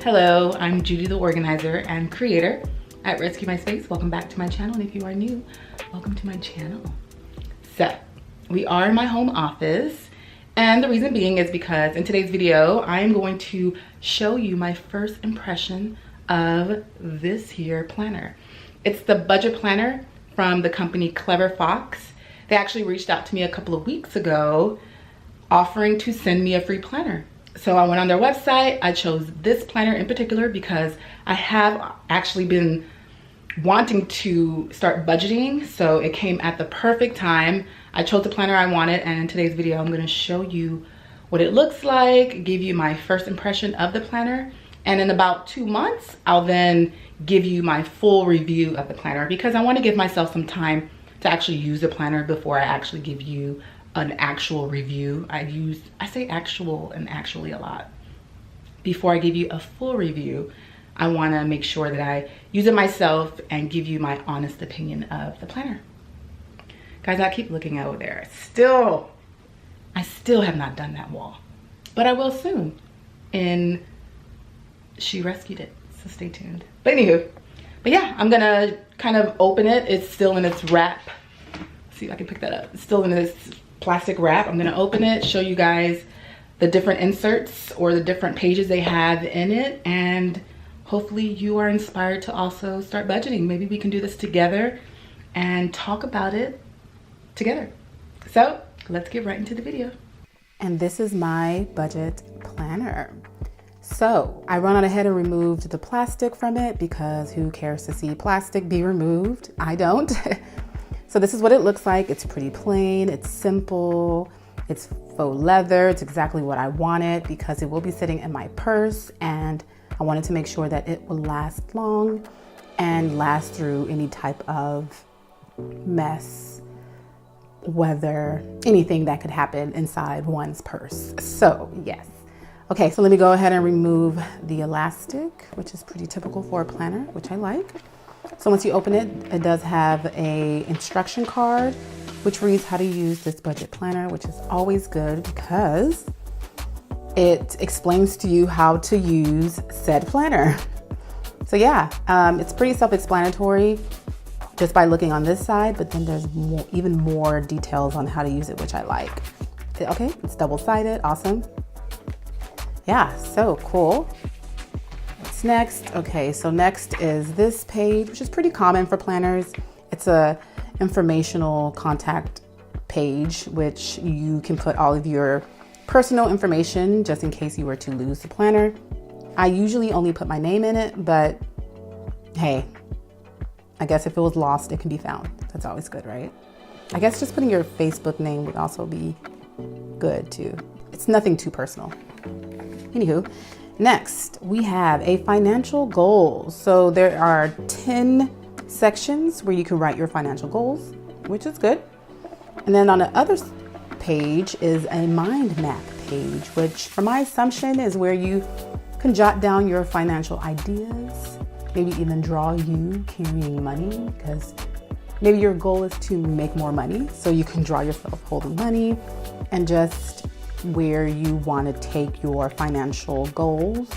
Hello, I'm Judy, the organizer and creator at Rescue My Space. Welcome back to my channel, and if you are new, welcome to my channel. So, we are in my home office, and the reason being is because in today's video, I'm going to show you my first impression of this here planner. It's the budget planner from the company Clever Fox. They actually reached out to me a couple of weeks ago offering to send me a free planner. So I went on their website. I chose this planner in particular because I have actually been wanting to start budgeting, so it came at the perfect time. I chose the planner I wanted, and in today's video I'm going to show you what it looks like, give you my first impression of the planner, and in about 2 months I'll then give you my full review of the planner, because I want to give myself some time to actually use the planner before I actually give you an actual review. I say actual and actually a lot. Before I give you a full review, I want to make sure that I use it myself and give you my honest opinion of the planner. Guys, I keep looking over there. I still have not done that wall, but I will soon. And she rescued it, so stay tuned. But anywho, yeah, I'm gonna kind of open it. It's still in its wrap. Let's see if I can pick that up. It's still in this plastic wrap. I'm gonna open it, show you guys the different inserts or the different pages they have in it, and hopefully you are inspired to also start budgeting. Maybe we can do this together and talk about it together. So let's get right into the video. And this is my budget planner. So I went on ahead and removed the plastic from it because who cares to see plastic be removed? I don't. So this is what it looks like. It's pretty plain, it's simple, it's faux leather. It's exactly what I wanted because it will be sitting in my purse, and I wanted to make sure that it will last long and last through any type of mess, weather, anything that could happen inside one's purse. So yes. Okay, so let me go ahead and remove the elastic, which is pretty typical for a planner, which I like. So once you open it, it does have a instruction card, which reads how to use this budget planner, which is always good because it explains to you how to use said planner. So yeah, it's pretty self-explanatory just by looking on this side, but then there's even more details on how to use it, which I like. Okay, it's double-sided, awesome. Yeah, so cool. What's next? Okay, so next is this page, which is pretty common for planners. It's a informational contact page, which you can put all of your personal information just in case you were to lose the planner. I usually only put my name in it, but hey, I guess if it was lost, it can be found. That's always good, right? I guess just putting your Facebook name would also be good too. It's nothing too personal. Anywho, next we have a financial goals. So there are 10 sections where you can write your financial goals, which is good. And then on the other page is a mind map page, which for my assumption is where you can jot down your financial ideas, maybe even draw you carrying money, because maybe your goal is to make more money. So you can draw yourself holding money and just where you want to take your financial goals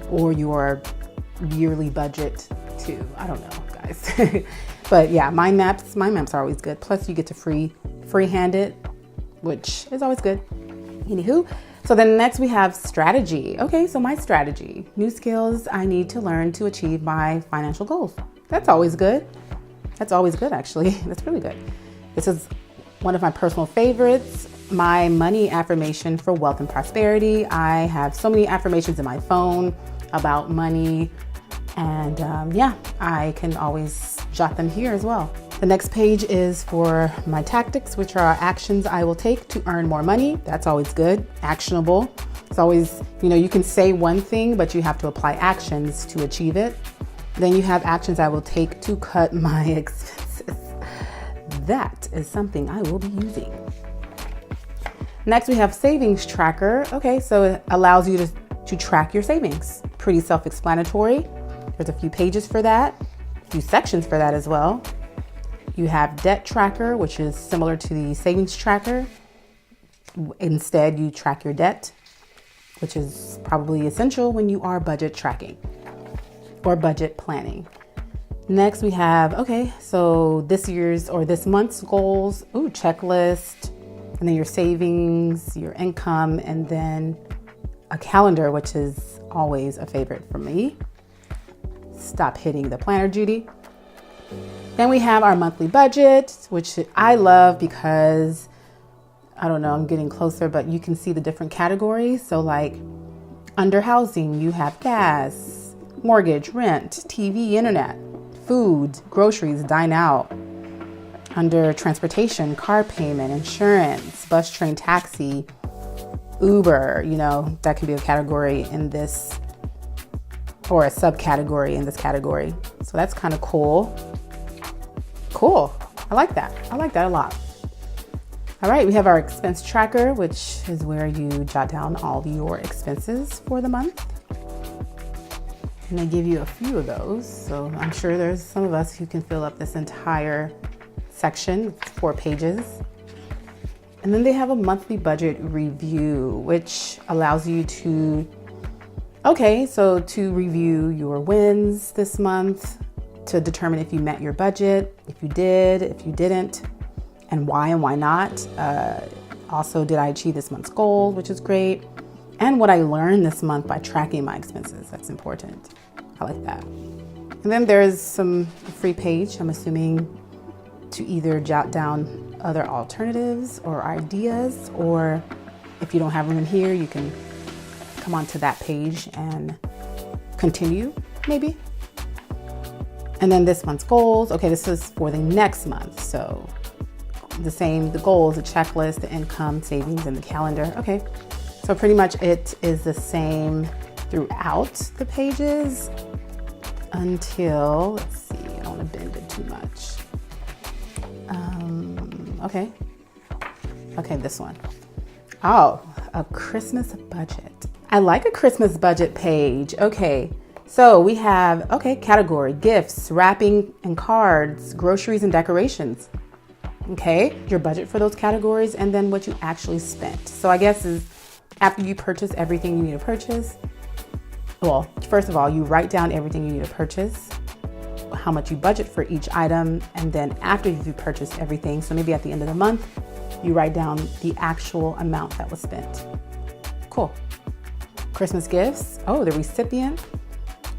or your yearly budget to. I don't know, guys. But yeah, mind maps are always good. Plus you get to freehand it, which is always good. Anywho, so then next we have strategy. Okay, so my strategy, new skills I need to learn to achieve my financial goals. That's always good. That's always good, actually. That's really good. This is one of my personal favorites. My money affirmation for wealth and prosperity. I have so many affirmations in my phone about money, and yeah, I can always jot them here as well. The next page is for my tactics, which are actions I will take to earn more money. That's always good, actionable. It's always, you can say one thing, but you have to apply actions to achieve it. Then you have actions I will take to cut my expenses. That is something I will be using. Next, we have savings tracker. Okay, so it allows you to track your savings. Pretty self-explanatory. There's a few pages for that, a few sections for that as well. You have debt tracker, which is similar to the savings tracker. Instead, you track your debt, which is probably essential when you are budget tracking or budget planning. Next we have, okay, so this year's or this month's goals, checklist, and then your savings, your income, and then a calendar, which is always a favorite for me. Stop hitting the planner, Judi. Then we have our monthly budget, which I love because, I don't know, I'm getting closer, but you can see the different categories. So like under housing, you have gas, mortgage, rent, TV, internet, food, groceries, dine out. Under transportation, car payment, insurance, bus, train, taxi, Uber, that can be a category in this, or a subcategory in this category. So that's kind of cool. Cool. I like that. I like that a lot. All right, we have our expense tracker, which is where you jot down all of your expenses for the month. And they give you a few of those. So I'm sure there's some of us who can fill up this entire section, 4 pages. And then they have a monthly budget review, which allows you to, to review your wins this month, to determine if you met your budget, if you did, if you didn't, and why not. Also, did I achieve this month's goal, which is great. And what I learned this month by tracking my expenses, that's important. I like that. And then there's some free page, I'm assuming, to either jot down other alternatives or ideas, or if you don't have them in here, you can come onto that page and continue, maybe. And then this month's goals. Okay, this is for the next month. So the goals, the checklist, the income, savings, and the calendar. Okay, so pretty much it is the same throughout the pages until, let's see, I don't want to bend it too much. Okay, this one. Oh, a Christmas budget. I like a Christmas budget page. Okay, so we have, category, gifts, wrapping and cards, groceries and decorations. Okay, your budget for those categories, and then what you actually spent. So I guess is after you purchase everything you need to purchase, well, first of all, you write down everything you need to purchase, how much you budget for each item, and then after you've purchased everything, so maybe at the end of the month, you write down the actual amount that was spent. Cool. Christmas gifts. Oh, the recipient,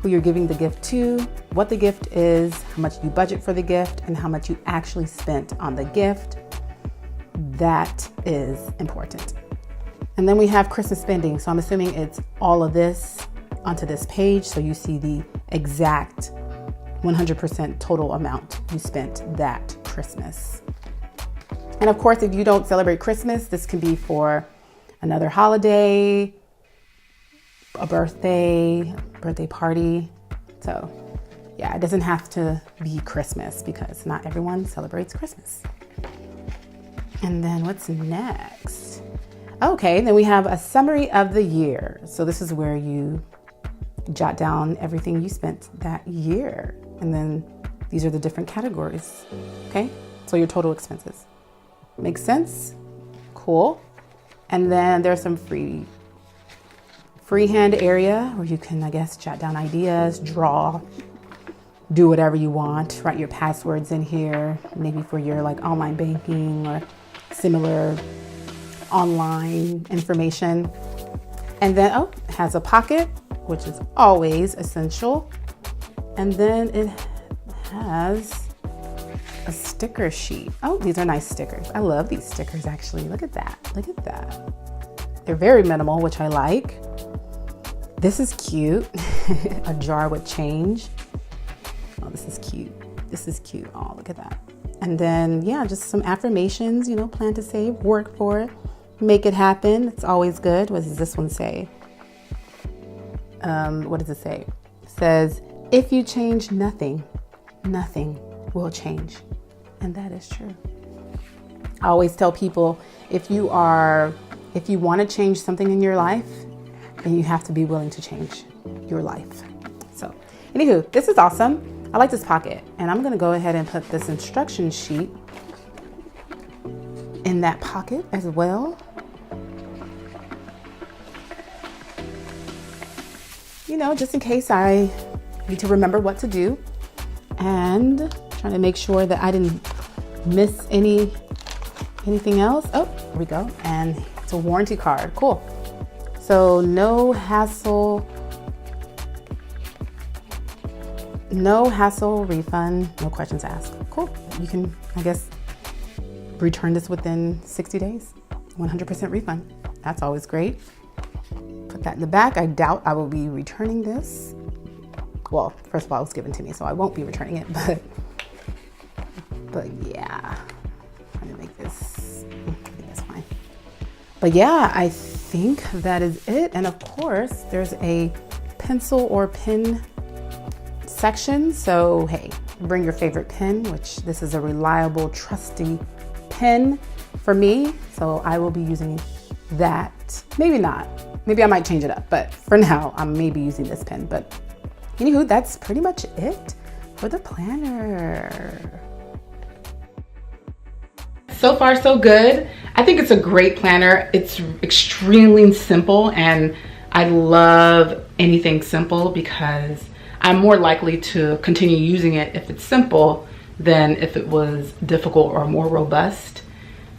who you're giving the gift to, what the gift is, how much you budget for the gift, and how much you actually spent on the gift. That is important. And then we have Christmas spending. So I'm assuming it's all of this onto this page, so you see the exact 100% total amount you spent that Christmas. And of course, if you don't celebrate Christmas, this can be for another holiday, a birthday party. So yeah, it doesn't have to be Christmas because not everyone celebrates Christmas. And then what's next? Okay, then we have a summary of the year. So this is where you jot down everything you spent that year. And then these are the different categories. Okay, so your total expenses. Makes sense? Cool. And then there's some freehand area where you can, I guess, jot down ideas, draw, do whatever you want, write your passwords in here, maybe for your like online banking or similar online information. And then, it has a pocket, which is always essential. And then it has a sticker sheet. Oh, these are nice stickers. I love these stickers, actually. Look at that. Look at that. They're very minimal, which I like. This is cute. A jar with change. Oh, this is cute. This is cute. Oh, look at that. And then, yeah, just some affirmations, plan to save, work for it, make it happen. It's always good. What does this one say? What does it say? It says, if you change nothing, nothing will change. And that is true. I always tell people, if you want to change something in your life, then you have to be willing to change your life. So, anywho, this is awesome. I like this pocket, and I'm going to go ahead and put this instruction sheet in that pocket as well. you know, just in case I need to remember what to do, and trying to make sure that I didn't miss anything else. Oh, here we go. And it's a warranty card. Cool. So no hassle refund, no questions asked. Cool. You can, I guess, return this within 60 days. 100% refund. That's always great. Put that in the back. I doubt I will be returning this. Well, first of all, it was given to me, so I won't be returning it, but yeah. I'm trying to make this, I think that's fine. But yeah, I think that is it. And of course, there's a pencil or pen section. So hey, bring your favorite pen, which this is a reliable, trusty pen for me. So I will be using that. Maybe not. Maybe I might change it up, but for now, I'm maybe using this pen. But anywho, that's pretty much it for the planner. So far, so good. I think it's a great planner. It's extremely simple, and I love anything simple because I'm more likely to continue using it if it's simple than if it was difficult or more robust.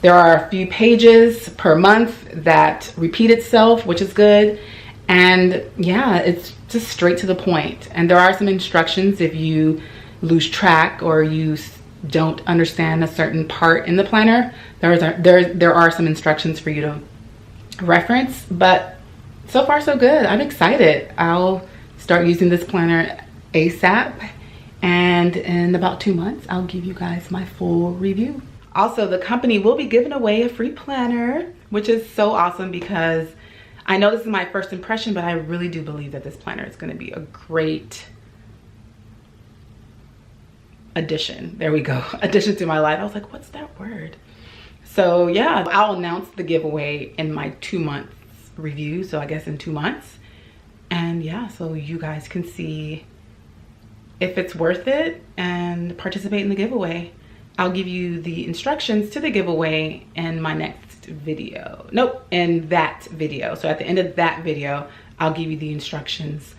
There are a few pages per month that repeat itself, which is good. And yeah, it's just straight to the point. And there are some instructions if you lose track or you don't understand a certain part in the planner. There are some instructions for you to reference, but so far so good. I'm excited. I'll start using this planner ASAP, and in about 2 months, I'll give you guys my full review. Also, the company will be giving away a free planner, which is so awesome because I know this is my first impression, but I really do believe that this planner is going to be a great addition. There we go. Addition to my life. I was like, what's that word? So yeah, I'll announce the giveaway in my 2 months review. So I guess in 2 months. And yeah, so you guys can see if it's worth it and participate in the giveaway. I'll give you the instructions to the giveaway in my next video. Nope, in that video. So at the end of that video, I'll give you the instructions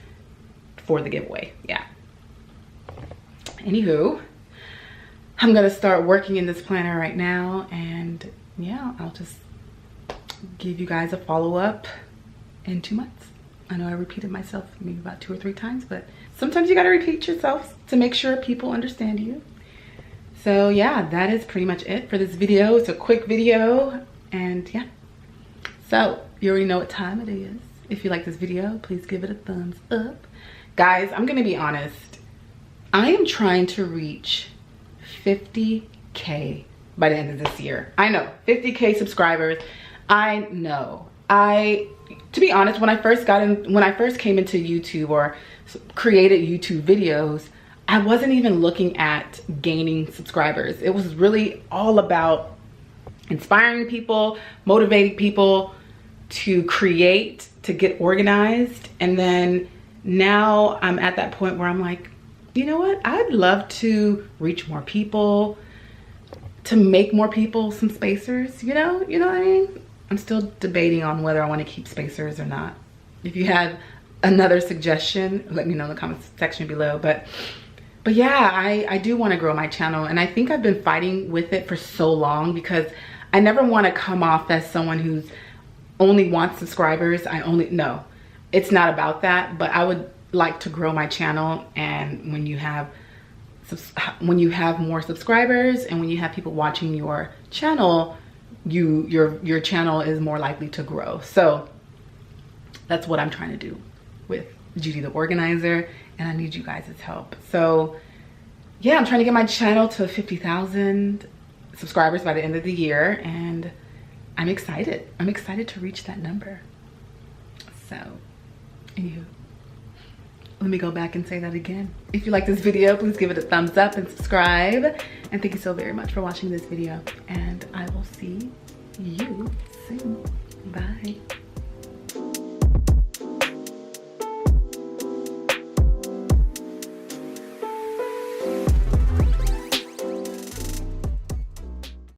for the giveaway. Yeah. Anywho, I'm gonna start working in this planner right now, and yeah, I'll just give you guys a follow-up in 2 months. I know I repeated myself maybe about 2 or 3 times, but sometimes you gotta repeat yourself to make sure people understand you. So yeah, that is pretty much it for this video. It's a quick video, and yeah. So you already know what time it is. If you like this video, please give it a thumbs up. Guys, I'm gonna be honest. I am trying to reach 50K by the end of this year. I know, 50K subscribers. I know. To be honest, when I first came into YouTube or created YouTube videos, I wasn't even looking at gaining subscribers. It was really all about inspiring people, motivating people to create, to get organized. And then now I'm at that point where I'm like, you know what? I'd love to reach more people, to make more people some spacers, you know what I mean? I'm still debating on whether I want to keep spacers or not. If you have another suggestion, let me know in the comments section below. But yeah, I do want to grow my channel, and I think I've been fighting with it for so long because I never want to come off as someone who's only wants subscribers. No, it's not about that, but I would like to grow my channel, and when you have more subscribers and when you have people watching your channel, your channel is more likely to grow. So that's what I'm trying to do with Judi the Organizer, and I need you guys' help. So yeah, I'm trying to get my channel to 50,000 subscribers by the end of the year, and I'm excited. I'm excited to reach that number. So anywho, let me go back and say that again. If you like this video, please give it a thumbs up and subscribe. And thank you so very much for watching this video. And I will see you soon. Bye.